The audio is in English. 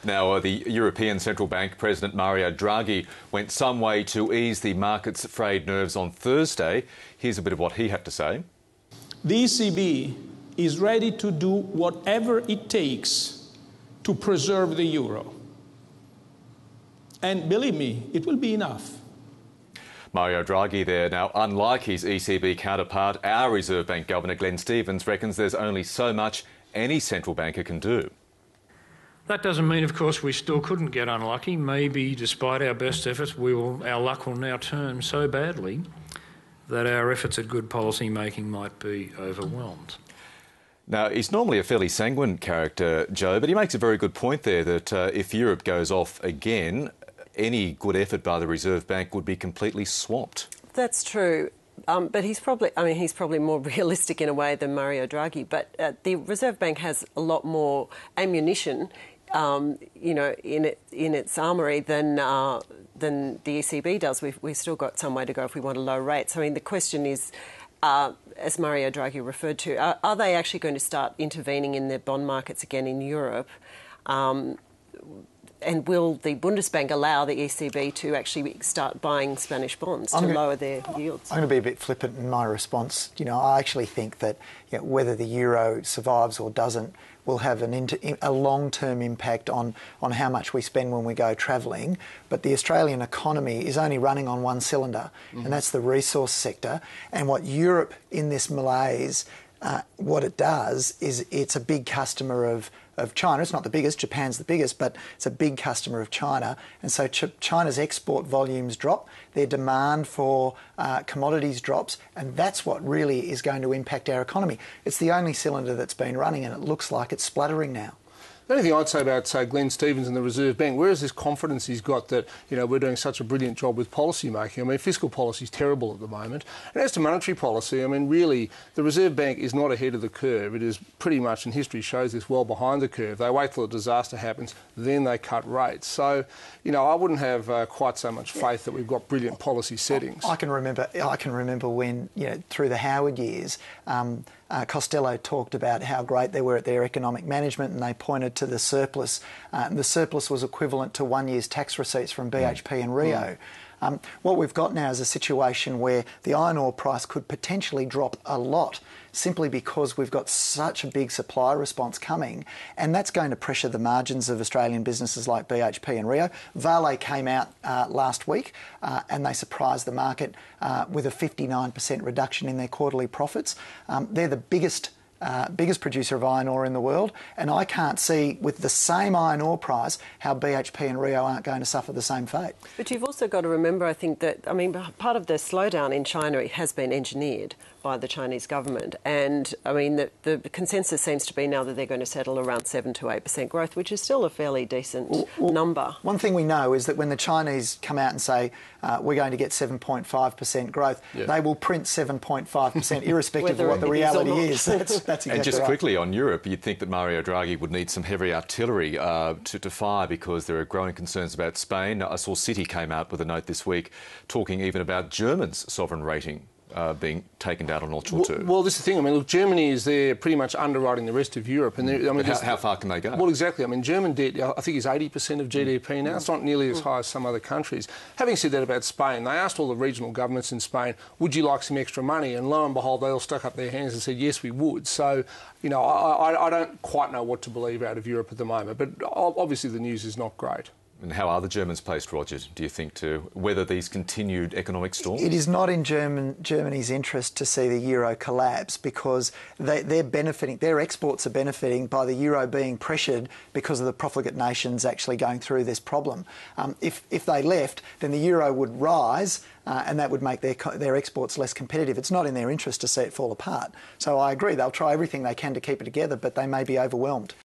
Now, the European Central Bank President Mario Draghi went some way to ease the market's frayed nerves on Thursday. Here's a bit of what he had to say. The ECB is ready to do whatever it takes to preserve the euro. And believe me, it will be enough. Mario Draghi there. Now, unlike his ECB counterpart, our Reserve Bank Governor Glenn Stevens reckons there's only so much any central banker can do. That doesn't mean, of course, we still couldn't get unlucky. Maybe, despite our best efforts, our luck will now turn so badly that our efforts at good policy making might be overwhelmed. Now, he's normally a fairly sanguine character, Joe, but he makes a very good point there that if Europe goes off again, any good effort by the Reserve Bank would be completely swamped. That's true. But he's probably more realistic in a way than Mario Draghi. But the Reserve Bank has a lot more ammunition, in its armoury than the ECB does. We've still got some way to go if we want a low rate. So, I mean, the question is, as Mario Draghi referred to, are they actually going to start intervening in the bond markets again in Europe? And will the Bundesbank allow the ECB to actually start buying Spanish bonds to lower their yields? I'm going to be a bit flippant in my response. I actually think that whether the euro survives or doesn't will have a long-term impact on how much we spend when we go travelling. But the Australian economy is only running on one cylinder, and that's the resource sector. And what Europe in this malaise, what it does is it's a big customer of China. It's not the biggest, Japan's the biggest, but it's a big customer of China. And so China's export volumes drop, their demand for commodities drops, and that's what really is going to impact our economy. It's the only cylinder that's been running, and it looks like it's spluttering now. The only thing I'd say about, say, Glenn Stevens and the Reserve Bank, where is this confidence he's got that, we're doing such a brilliant job with policy making? I mean, fiscal policy is terrible at the moment. And as to monetary policy, I mean, really, the Reserve Bank is not ahead of the curve. It is pretty much, and history shows this, well behind the curve. They wait till a disaster happens, then they cut rates. So, I wouldn't have quite so much faith that we've got brilliant policy settings. I can remember when, through the Howard years, Costello talked about how great they were at their economic management, and they pointed to the surplus. The surplus was equivalent to 1 year's tax receipts from BHP and Rio. What we've got now is a situation where the iron ore price could potentially drop a lot simply because we've got such a big supply response coming, and that's going to pressure the margins of Australian businesses like BHP and Rio. Vale came out last week and they surprised the market with a 59% reduction in their quarterly profits. They're the biggest producer of iron ore in the world, and I can't see, with the same iron ore price, how BHP and Rio aren't going to suffer the same fate. But you've also got to remember, I think, that, part of the slowdown in China has been engineered by the Chinese government, and, the consensus seems to be now that they're going to settle around 7 to 8% growth, which is still a fairly decent number. One thing we know is that when the Chinese come out and say we're going to get 7.5% growth, they will print 7.5% irrespective of what the reality is. That's exactly and just right. quickly on Europe, you'd think that Mario Draghi would need some heavy artillery to fire, because there are growing concerns about Spain. I saw Citi came out with a note this week talking even about Germany's sovereign rating being taken down a notch or two. Well, this is the thing. Look, Germany is there pretty much underwriting the rest of Europe. And how far can they go? Well, exactly. German debt, I think, is 80% of GDP now. It's not nearly as high as some other countries. Having said that about Spain, they asked all the regional governments in Spain, would you like some extra money? And lo and behold, they all stuck up their hands and said, yes, we would. So, I don't quite know what to believe out of Europe at the moment. But obviously the news is not great. And how are the Germans placed, Roger, do you think, to weather these continued economic storms? It is not in Germany's interest to see the euro collapse, because they're benefiting, their exports are benefiting by the euro being pressured because of the profligate nations actually going through this problem. If they left, then the euro would rise and that would make their exports less competitive. It's not in their interest to see it fall apart. So I agree, they'll try everything they can to keep it together, but they may be overwhelmed.